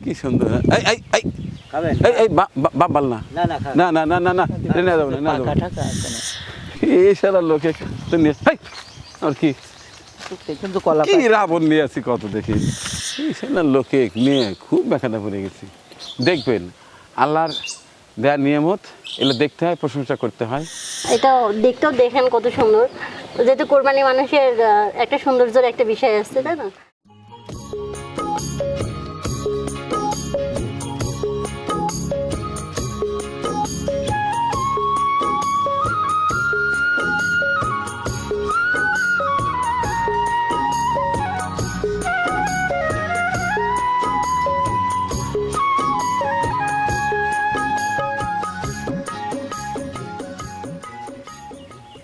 কি সুন্দর। এই এই এই খাবেন? এই এই বাবাল না না না না না না না না না যাবো না না যাবো পাকা টাকা আছে না। এই সারা লোকে তো নিয়ে আর কি কিন্তু কলা কি রাবণ নিয়ে আছি কত দেখি এই সারা লোকে নিয়ে খুব ব্যাখ্যাটা পড়ে গেছি। দেখবেন আল্লাহর দেয়ার নিয়ামত এগুলো দেখতে হয়, প্রশংসা করতে হয়। এটা দেখতেও দেখেন কত সুন্দর, যেহেতু কোরবানি মানুষের একটা সৌন্দর্যের একটা বিষয় আছে, তাই না?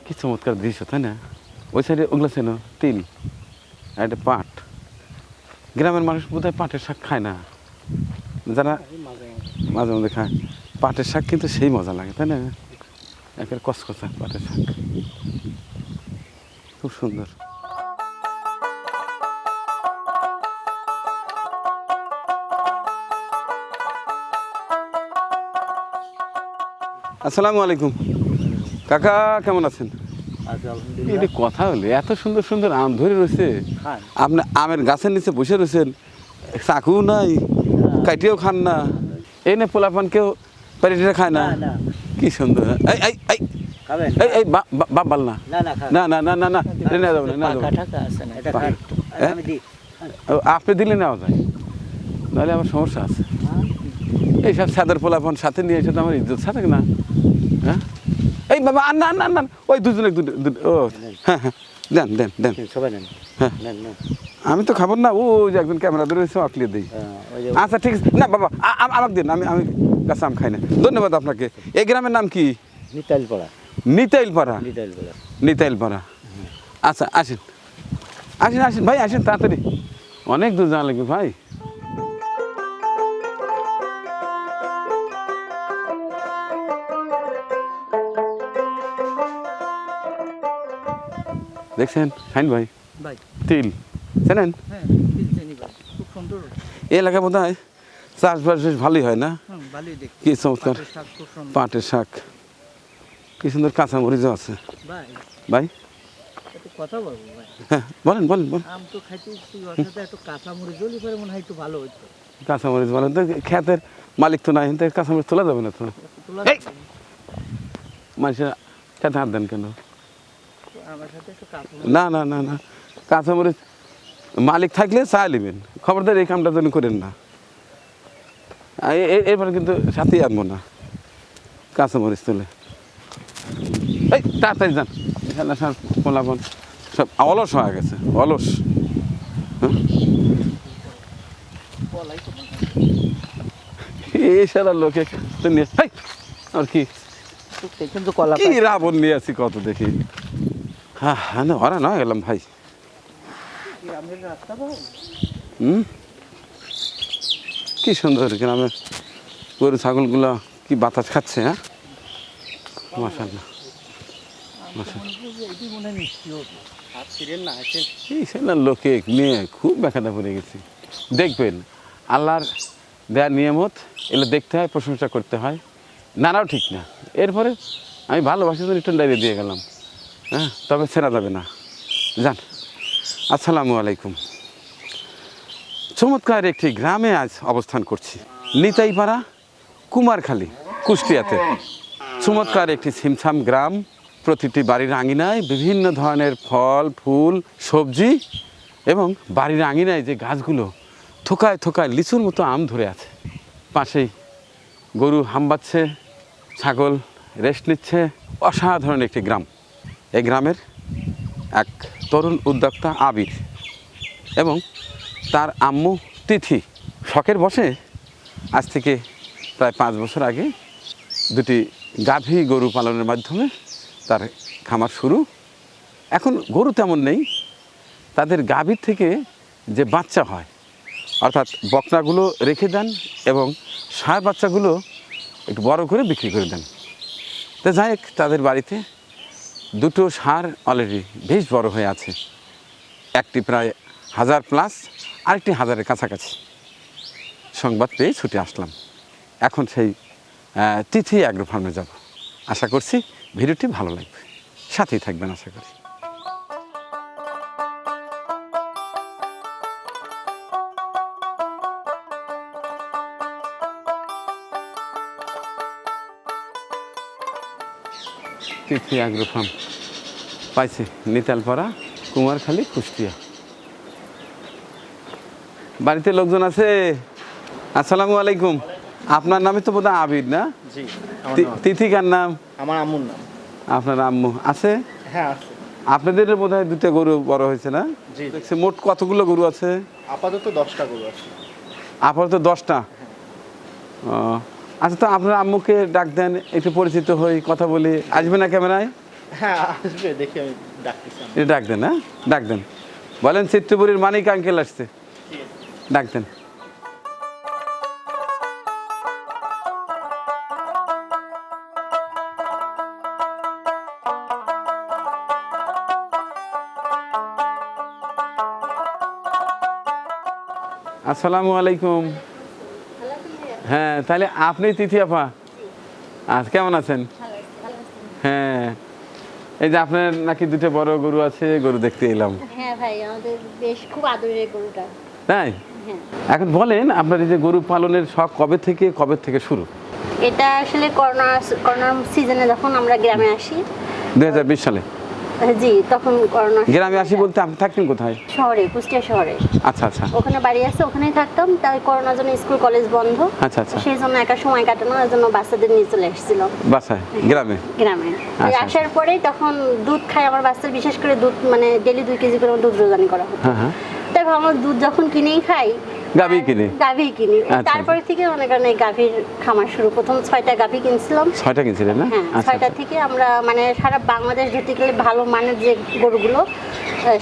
কি চমৎকার দৃশ্য, তাই না? ওই সাইডে ওগুলো ছিল তিল আর একটা পাট। গ্রামের মানুষ বোধহয় পাটের শাক খায় না, যারা মাঝে মাঝে খায় পাটের শাক কিন্তু সেই মজা লাগে, তাই না? একের কসকসা পাটের শাক, খুব সুন্দর। আসসালামু আলাইকুম কাকা, কেমন আছেন? এটা কথা হলো, এত সুন্দর সুন্দর আম ধরে রয়েছে, আপনি আমের গাছের নিচে বসে রয়েছেন, চাকু নাই, কাটিয়েও খান না, এই না পোলাপান কেউ পেরেটে খায় না, কি সুন্দর। এই এই এই এই এই বাবাল না না না না না না না যাবো না না যাবো। আপনি দিলে নেওয়া যায়, নাহলে আমার সমস্যা আছে। এইসব সাদের পোলাপান সাথে নিয়ে এসে তো আমার ইজ্জত থাকে না। হ্যাঁ এই বাবা আর না না না ওই দুজনে ও হ্যাঁ হ্যাঁ দেন দেন দেন সবাই নেন। হ্যাঁ আমি তো খাবার না, ও যে একজন ক্যামেরা ধরে এসে আঁকলিয়ে দিই। আচ্ছা ঠিক আছে, না বাবা আমাকে দিন, আমি আমি কাঁচা আম খাই না। ধন্যবাদ আপনাকে। এই গ্রামের নাম কি? নিতাইলপাড়া। নিতাইলপাড়া। নিতাইলপাড়া। নিতাইলপাড়া। আচ্ছা আসেন আসেন আসেন ভাই, আসেন তাড়াতাড়ি, অনেক দূর যাওয়া লাগবে ভাই। দেখছেন শাইন ভাই, তিল চেনেন? এই এলাকা বোধ হয় চাষবাস বেশ ভালোই হয় না? কি চমৎকার পাটের শাক, কি সুন্দর কাঁচামরিচও আছে। ভাই কথা বলবো ভাই? হ্যাঁ বলেন বলেন বলেন। আম তো খাইতেছি, একটু কাঁচামরিচ হলে পরে মনে হয় একটু ভালো হইতো। কাঁচামরিচ বলেন তো, ক্ষেতের মালিক তো নাই, কাঁচামরিচ তোলা যাবে না তো। মানুষের খেতে হাত দেন কেন? না না না না, কাঁচামরিচ মালিক থাকলে চা নেবেন, খবরদার এই কামটা যেন করেন না। এরপরে কিন্তু সাথেই আনবো না কাঁচামরিচ তুলে। এই তাড়াতাড়ি যান, খেলা সার পোলাপন সব অলস হয়ে গেছে, অলস। এই সারা লোকে তো নিয়ে আর কি কিন্তু কলা কি রাবণ নিয়ে আছি কত দেখি। হ্যাঁ হ্যাঁ না ওরা না গেলাম ভাই। কি সুন্দর গ্রামের গরু ছাগলগুলো কি বাতাস খাচ্ছে। হ্যাঁ মাশাআল্লাহ এই সেনা লোকে নিয়ে খুব ব্যাখ্যাটা পড়ে গেছি। দেখবেন আল্লাহর দেয়ার নিয়ামত এগুলো দেখতে হয়, প্রশংসা করতে হয়, নানাও ঠিক না। এরপরে আমি ভালোবাসি তো রিটার্ন ডাইরি দিয়ে গেলাম। হ্যাঁ তবে ছেড়া যাবে না, যান। আসসালামু আলাইকুম। চমৎকার একটি গ্রামে আজ অবস্থান করছি, নিতাইপাড়া, কুমারখালী, কুষ্টিয়াতে। চমৎকার একটি ছিমছাম গ্রাম, প্রতিটি বাড়ির আঙিনায় বিভিন্ন ধরনের ফল ফুল সবজি, এবং বাড়ির আঙিনায় যে গাছগুলো থোকায় থোকায় লিচুর মতো আম ধরে আছে। পাশেই গরু হাম্বাচ্ছে, ছাগল রেস্ট নিচ্ছে। অসাধারণ একটি গ্রাম। এই গ্রামের এক তরুণ উদ্যোক্তা আবির এবং তার আম্মু তিথি শখের বসে আজ থেকে প্রায় 5 বছর আগে দুটি গাভী গরু পালনের মাধ্যমে তার খামার শুরু। এখন গরু তেমন নেই, তাদের গাভীর থেকে যে বাচ্চা হয়, অর্থাৎ বকনাগুলো রেখে দেন এবং ষাঁড় বাচ্চাগুলো একটু বড় করে বিক্রি করে দেন। তো যাই হোক, তাদের বাড়িতে দুটো ষাঁড় অলরেডি বেশ বড় হয়ে আছে, একটি প্রায় 1000 প্লাস, আরেকটি 1000-এর কাছাকাছি। সংবাদ পেয়ে ছুটে আসলাম। এখন সেই তিথি অ্যাগ্রো ফার্মে যাব। আশা করছি ভিডিওটি ভালো লাগবে, সাথেই থাকবেন আশা করি। তিথি অ্যাগ্রো ফার্ম পাইছি, নিতালপাড়া, কুমারখালী, কুষ্টিয়া। বাড়িতে লোকজন আছে? আসসালামু আলাইকুম। আপনার নামে তো বোধহয় আবিদ না? জি। তিথিকার নাম? আমার আম্মুর নাম। আপনার আম্মু আছে? হ্যাঁ আছে। আপনাদের বোধহয় 2টা গরু বড় হয়েছে না? জি। দেখছি মোট কতগুলো গরু আছে? আপাতত 10টা গরু আছে। আপাতত 10টা। ও আচ্ছা, তো আপনার আম্মুকে ডাক দেন, একটু পরিচিত হই, কথা বলি। আসবে না ক্যামেরায়? হ্যাঁ আসবে, দেখি আমি ডাকতেছি। এটা ডাক দেন, হ্যাঁ ডাক দেন। বলেন চিত্রপুরীর মানিক আঙ্কেল আসছে, ডাক দেন। আসসালামু আলাইকুম। হ্যাঁ, তাহলে আপনি তিথি আপা? আচ্ছা, কেমন আছেন? হ্যাঁ, এই যে আপনার নাকি 2টা বড় গরু আছে, গরু দেখতে এলাম। হ্যাঁ ভাই, আমাদের বেশ খুব আদরের গরুটা। তাই? হ্যাঁ। এখন বলেন আপনার এই যে গরু পালনের শখ কবে থেকে শুরু? এটা আসলে করোনার সিজনে যখন আমরা গ্রামে আসি, 2020 সালে? জি, তখন করোনা। গ্রামে আসি বলতে আপনি থাকতেন কোথায়? শহরে, কুষ্টিয়া শহরে। আচ্ছা আচ্ছা ওখানে বাড়ি আছে, ওখানেই থাকতাম। তাই করোনার জন্য স্কুল কলেজ বন্ধ। আচ্ছা আচ্ছা। সেই জন্য একা সময় কাটানোর জন্য বাচ্চাদের নিয়ে চলে এসেছিলাম বাসায় গ্রামে? গ্রামে। আচ্ছা। আসার পরে তখন দুধ খাই আমার বাচ্চার, বিশেষ করে দুধ মানে ডেলি 2 কেজি করে আমার দুধ রোজানি করা হতো। হ্যাঁ। তাই ভাবলাম দুধ যখন কিনেই খাই, গাভী কিনে? গাভী কিনি। আচ্ছা। তারপরে থেকে মনে করেন এই গাভীর খামার শুরু। প্রথম 6টা গাভী কিনছিলাম। 6টা কিনছিলেন না? হ্যাঁ, আচ্ছা 6টা থেকে আমরা মানে সারা বাংলাদেশ ধরতে গেলে ভালো মানের যে গরুগুলো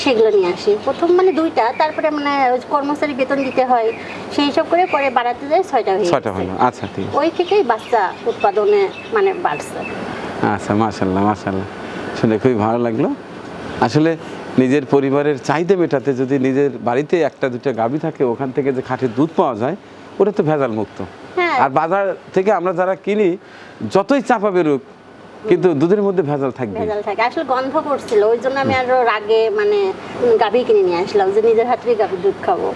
সেগুলো নিয়ে আসি। প্রথম মানে 2টা, তারপরে মানে কর্মচারী বেতন দিতে হয়, সেই সব করে পরে বাড়াতে যায় 6টা হয়ে 6টা গেছে। হলো। আচ্ছা ঠিক। ওই থেকেই বাচ্চা উৎপাদনে মানে বাড়ছে। আচ্ছা, মাশাআল্লাহ মাশাআল্লাহ, শুনে খুবই ভালো লাগলো। আসলে নিজের পরিবারের চাহিদা মেটাতে যদি নিজের বাড়িতে 1-2টা গাভী থাকে, ওখান থেকে যে খাঁটি দুধ পাওয়া যায়, ওটা তো ভেজাল মুক্ত। হ্যাঁ। আর বাজার থেকে আমরা যারা কিনি, যতই চাপা বেরোক, কিন্তু দুধের মধ্যে ভেজাল থাকবে। ভেজাল থাকে, আসলে গন্ধ করছিল, ওই জন্য আমি আরো রাগে মানে গাভী কিনে নিয়ে আসলাম যে নিজের হাতেই গাভীর দুধ খাবো।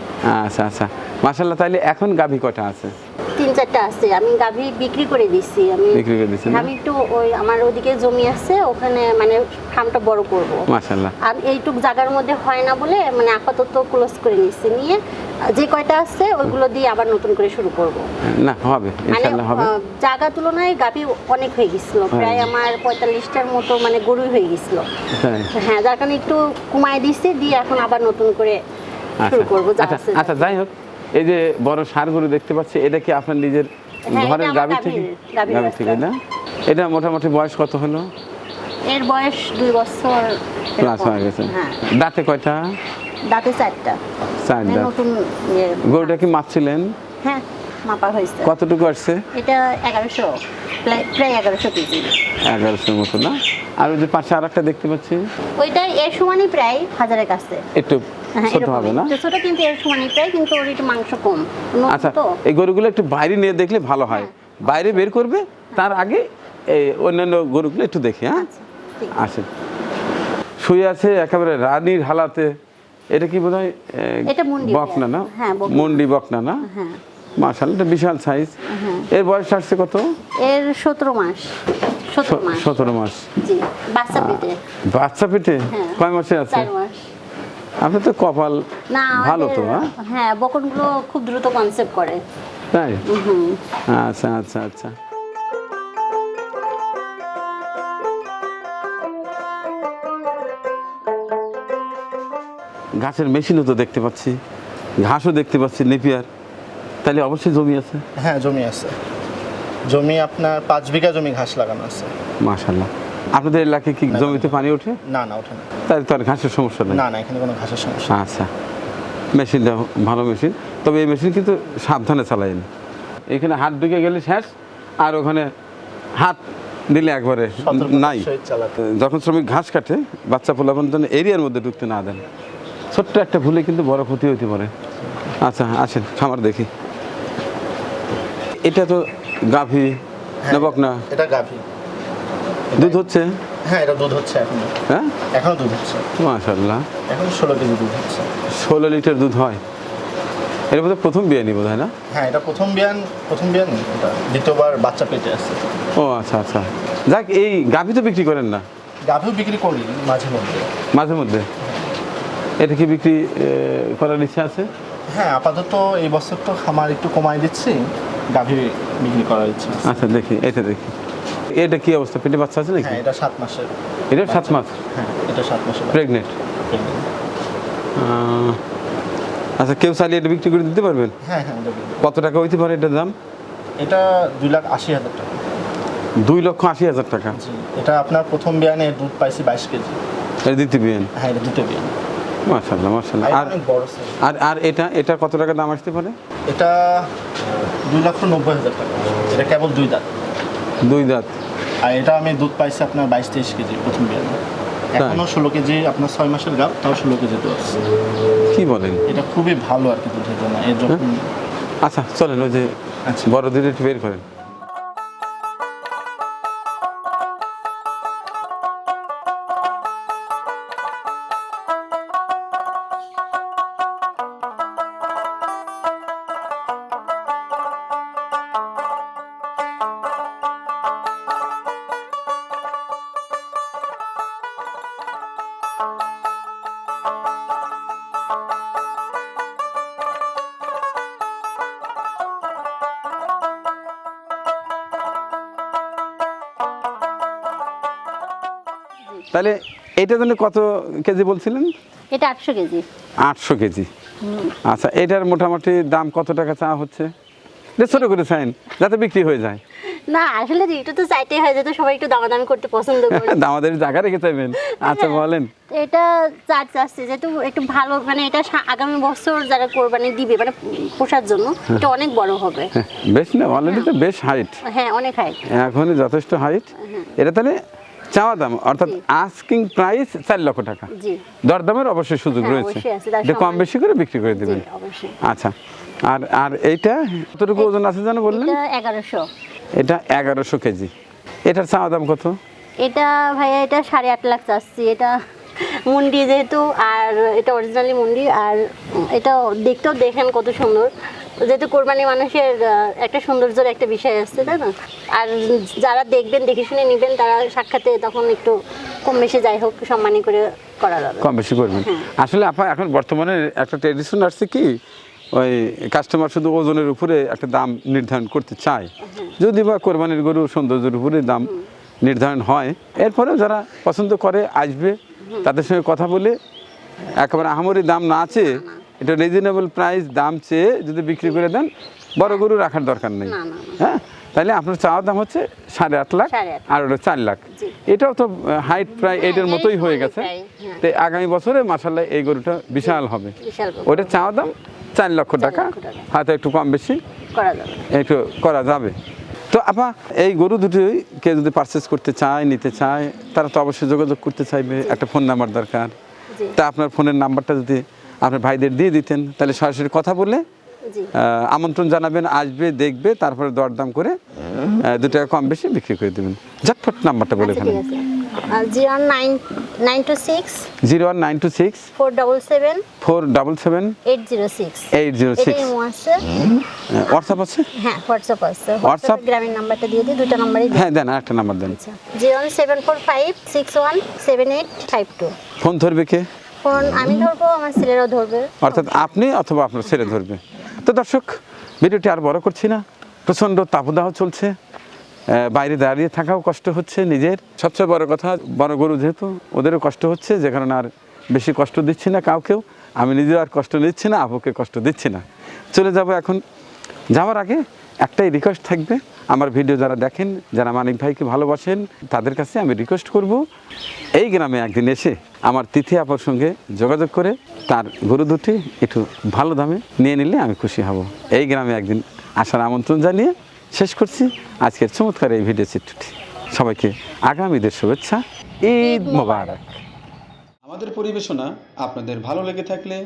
আচ্ছা আচ্ছা, মাশাআল্লাহ। তাইলে এখন গাভী কয়টা আছে? 3-4টা আছে। আমি গাভী বিক্রি করে দিচ্ছি। বিক্রি করে দিচ্ছেন? আমি একটু ওই আমার ওদিকে জমি আছে, ওখানে মানে ফার্মটা বড় করব। মাশাআল্লাহ। আর এইটুক জায়গার মধ্যে হয় না বলে মানে আপাতত ক্লোজ করে নিচ্ছি, নিয়ে যে কয়টা আছে ওইগুলো দিয়ে আবার নতুন করে শুরু করব। না, হবে মানে ইনশাআল্লাহ হবে। জায়গা তুলনায় গাভী অনেক হয়ে গেছিল, প্রায় আমার 45টার মতো মানে গরুই হয়ে গেছিল। হ্যাঁ, যার কারণে একটু কমায় দিচ্ছি, দিয়ে এখন আবার নতুন করে শুরু করব। আচ্ছা আচ্ছা, যাই হোক, এই যে বড় ষাঁড় গরু দেখতে পাচ্ছি, এটা কি আপনার নিজের ঘরের গাভী থেকে? গাভী থেকে না? এটা মোটামুটি বয়স কত হলো? এর বয়স 2 বছর প্লাস হয়ে গেছে। হ্যাঁ। দাঁতে কয়টা? দাঁতে 4টা। 4 দাঁত। নতুন গরুটা কি মাপছিলেন? হ্যাঁ, মাপা হয়েছে। কতটুকু আসছে? এটা 1100, প্রায় 1100 কেজি। 1100 মতো না? আর ওই যে পাশে আরেকটা দেখতে পাচ্ছি, ওইটা এর সমানই, প্রায় 1000-এর কাছে। একটু ছোট হবে না? ছোট, কিন্তু এর সমানই প্রায়, কিন্তু ওর একটু মাংস কম। আচ্ছা, তো এই গরুগুলো একটু বাইরে নিয়ে দেখলে ভালো হয়। বাইরে বের করবে, তার আগে এই অন্যান্য গরুগুলো একটু দেখি। হ্যাঁ, আচ্ছা, ঠিক আছে। আসেন। শুয়ে আছে একেবারে রানীর হালাতে। এটা কি বোধ হয় এটা মুন্ডি বকনা না? হ্যাঁ, বকনা। মুন্ডি বকনা না? হ্যাঁ। মাশাআল্লাহ, এটা বিশাল সাইজ। এর বয়স আসছে কত? এর 17 মাস। 17 মাস। জি, বাচ্চা পেটে। বাচ্চা পেটে? হ্যাঁ। কয় মাসে আছে? 4 মাস। আপনার তো কপাল না, ভালো তো। হ্যাঁ, বকনগুলো খুব দ্রুত কনসেপ্ট করে। তাই? আচ্ছা আচ্ছা আচ্ছা। ঘাসের মেশিনও তো দেখতে পাচ্ছি, ঘাসও দেখতে পাচ্ছি, নেপিয়ার। তাহলে অবশ্যই জমি আছে? হ্যাঁ, জমি আছে। জমি আপনার 5 বিঘা জমি ঘাস লাগানো আছে। মাশাআল্লাহ। আপনাদের এলাকায় কি জমিতে পানি ওঠে? না না, ওঠে না। তাহলে তো আর ঘাসের সমস্যা নেই? না না, এখানে কোনো ঘাসের সমস্যা। আচ্ছা, মেশিনটা ভালো মেশিন, তবে এই মেশিন কিন্তু সাবধানে চালাইন। এখানে হাত ঢুকে গেলে শেষ, আর ওখানে হাত দিলে একবারে নাই। যখন শ্রমিক ঘাস কাটে, বাচ্চা পোলাপান যেন এরিয়ার মধ্যে ঢুকতে না দেন। ছোট্ট একটা ভুলে কিন্তু বড় ক্ষতি হতে পারে। আচ্ছা, আসেন খামার দেখি। এটা তো গাভী না বকনা? এটা গাভী। দুধ হচ্ছে? হ্যাঁ, এটা দুধ হচ্ছে এখনো। হ্যাঁ, এখনো দুধ হচ্ছে। মাশাআল্লাহ, এখন 16 কেজি দুধ হচ্ছে। 16 লিটার দুধ হয়। এর মধ্যে প্রথম বিয়ানি বোধ হয় না? হ্যাঁ, এটা প্রথম বিয়ান। এটা দ্বিতীয়বার বাচ্চা পেটে আছে। ও আচ্ছা আচ্ছা, যাক, এই গাভী তো বিক্রি করেন না? গাভীও বিক্রি করি মাঝে মধ্যে। মাঝে মধ্যে? এটা কি বিক্রি করার ইচ্ছা আছে? হ্যাঁ, আপাতত এই বছর তো খামার একটু কমাই দিচ্ছি, গাভী বিক্রি করার ইচ্ছা আছে। আচ্ছা, দেখি এটা দেখি। এটা কি অবস্থা, পেটে বাচ্চা আছে নাকি? হ্যাঁ, এটা 7 মাসের। এটা 7 মাস হ্যাঁ, এটা 7 মাসের প্রেগনেন্ট? আচ্ছা, কেউ চাইলে এটা বিক্রি করে দিতে পারবেন? হ্যাঁ হ্যাঁ, এটা বিক্রি। কত টাকা হইতে পারে এটার দাম? এটা 2,80,000 টাকা। 2,80,000 টাকা? জি, এটা আপনার প্রথম বিয়ানে দুধ পাইছি 22 কেজি। এটা দ্বিতীয় বিয়ান? হ্যাঁ, এটা দ্বিতীয় বিয়ান। মাশাআল্লাহ মাশাআল্লাহ। আর অনেক বড় সাইজ। আর এটা কত টাকা দাম আসতে পারে? এটা 2,90,000 টাকা। এটা কেবল 2 দাঁত। 2 দাঁত? আর এটা আমি দুধ পাইছি আপনার 22-23 কেজি প্রথম বিয়ানে। এখনো 16 কেজি, আপনার 6 মাসের গাভ, তাও 16 কেজি দুধ আছে। কি বলেন? এটা খুবই ভালো আর কি দুধের জন্য। এর যখন আচ্ছা চলেন, ওই যে আচ্ছা। বড় দুধ একটু বের করেন। তাহলে এইটা জন্য কত কেজি বলছিলেন? এটা 800 কেজি। 800 কেজি। আচ্ছা, এটার মোটামুটি দাম কত টাকা চাওয়া হচ্ছে? ছোট করে চাইন যাতে বিক্রি হয়ে যায়। না, আসলে এটা তো চাইতেই হয়, যেহেতু সবাই একটু দামাদামি করতে পছন্দ করে। দামাদের জায়গা রেখে চাইবেন? আচ্ছা বলেন। এটা চাচ্ছি যেহেতু একটু ভালো, মানে এটা আগামী বছর যারা কোরবানি দিবে, মানে পোষার জন্য এটা অনেক বড় হবে। বেশ না, অলরেডি তো বেশ হাইট। হ্যাঁ, অনেক হাইট, এখনই যথেষ্ট হাইট। এটা তাহলে চাওয়া দাম, অর্থাৎ আস্কিং প্রাইস 4 লক্ষ টাকা। জি, দরদামের অবশ্যই সুযোগ হ্যাঁ, রয়েছে, অবশ্যই আছে, তার এটা কম সমান। বেশি করে বিক্রি করে দেবেন। জি, অবশ্যই। আচ্ছা, আর এইটা কতটুকু ওজন আছে জানো বললেন? এটা 1100। এটা 1100 কেজি। এটার চাওয়া দাম কত? এটা ভাইয়া এটা 8.5 লাখ চাচ্ছি। এটা মুন্ডি যেহেতু, আর এটা অরিজিনালি মুন্ডি, আর এটা দেখতেও দেখেন কত সুন্দর। যেহেতু কোরবানি মানুষের একটা সৌন্দর্যের একটা বিষয় আছে, তাই না? আর যারা দেখবেন, দেখে শুনে নেবেন, তারা সাক্ষাতে তখন একটু কম বেশি যাই হোক সম্মানী করে করা যাবে। কম বেশি করবেন। আসলে আপা এখন বর্তমানে একটা ট্রেডিশন আসছে কি, ওই কাস্টমার শুধু ওজনের উপরে একটা দাম নির্ধারণ করতে চায়। যদি বা কোরবানির গরু সৌন্দর্যের উপরে দাম নির্ধারণ হয়, এরপরেও যারা পছন্দ করে আসবে, তাদের সঙ্গে কথা বলে একেবারে আহামরি দাম না চেয়ে এটা রিজনেবল প্রাইস দাম চেয়ে যদি বিক্রি করে দেন, বড় গরু রাখার দরকার নেই। হ্যাঁ, তাহলে আপনার চাওয়ার দাম হচ্ছে 8.5 লাখ, আর ওটা 4 লাখ। এটাও তো হাইট প্রায় এইটার মতোই হয়ে গেছে। তো আগামী বছরে মাশাআল্লাহ এই গরুটা বিশাল হবে। ওটা চাওয়া দাম 4 লক্ষ টাকা, হয়তো একটু কম বেশি একটু করা যাবে। তো আপা, এই গরু দুটোই কেউ যদি পারচেস করতে চায়, নিতে চায়, তারা তো অবশ্যই যোগাযোগ করতে চাইবে। একটা ফোন নাম্বার দরকার। তা আপনার ফোনের নাম্বারটা যদি আপনার ভাইদের দিয়ে দিতেন, তাহলে সরাসরি কথা বলে আমন্ত্রণ জানাবেন, আসবে, দেখবে, তারপরে দরদাম করে 2 টাকা কম বেশি বিক্রি করে দেবেন। ঝটফট নাম্বারটা বলে ফেলেন। 01926 01926 477 477 806 806। এটাই আছে। হোয়াটসঅ্যাপ আছে? হ্যাঁ, হোয়াটসঅ্যাপ আছে। হোয়াটসঅ্যাপ গ্রামীণ নাম্বারটা দিয়ে দিই, দুটো নাম্বারই দিই। হ্যাঁ দেন, আরেকটা নাম্বার দেন। আচ্ছা, 01745617852। ফোন ধরবে কে? ফোন আমি ধরবো, আমার ছেলেরাও ধরবে। অর্থাৎ আপনি অথবা আপনার ছেলে ধরবে। তো দর্শক, ভিডিওটি আর বড় করছি না। প্রচণ্ড তাপদাহ চলছে, বাইরে দাঁড়িয়ে থাকাও কষ্ট হচ্ছে নিজের। সবচেয়ে বড় কথা, বড় গরু যেহেতু, ওদেরও কষ্ট হচ্ছে, যে কারণে আর বেশি কষ্ট দিচ্ছি না কাউকেও। আমি নিজেও আর কষ্ট নিচ্ছি না, আপুকে কষ্ট দিচ্ছি না। চলে যাব এখন। যাওয়ার আগে একটাই রিকোয়েস্ট থাকবে, আমার ভিডিও যারা দেখেন, যারা মানিক ভাইকে ভালোবাসেন, তাদের কাছে আমি রিকোয়েস্ট করব, এই গ্রামে একদিন এসে আমার তিথি আপার সঙ্গে যোগাযোগ করে তার গরু দুটি একটু ভালো দামে নিয়ে নিলে আমি খুশি হব। এই গ্রামে একদিন আসার আমন্ত্রণ জানিয়ে শেষ করছি আজকের চমৎকার এই ভিডিও চিত্রটি। সবাইকে আগামী ঈদের শুভেচ্ছা। ঈদ মোবারক। আমাদের পরিবেশনা আপনাদের ভালো লেগে থাকলে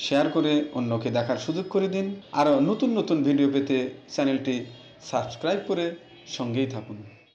শেয়ার করে অন্যকে দেখার সুযোগ করে দিন। আরও নতুন নতুন ভিডিও পেতে চ্যানেলটি সাবস্ক্রাইব করে সঙ্গেই থাকুন।